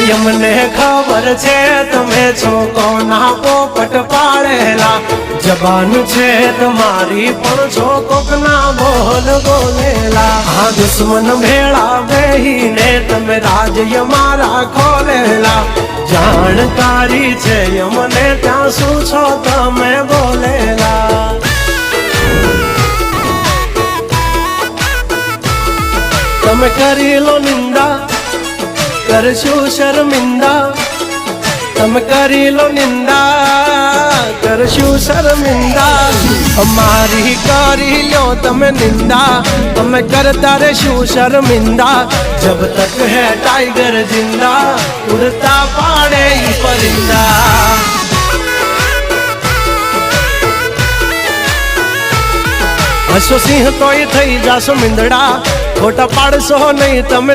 यमने खबर छे तमे छो कोना पोपट पाड़ेला जबान छे तुम्हारी पण छो कोकना बोल बोलेला हाँ दुश्मन भेड़ा बेहीने तमे राज्य मारा खोलेला जानकारी छे यमने त्या शू छो तमे बोलेला तमे करी लो निंदा करशु शर्मिंदा तमे करी लो निंदा करशु शर्मिंदा हमारी करी लो तमे निंदा तमे करता रेशु शर्मिंदा जब तक है टाइगर जिंदा उड़ता पाड़े ही परिंदा हसो सिंह तो थई जासो मिंदड़ा खोटा पाड़शो नहीं तमे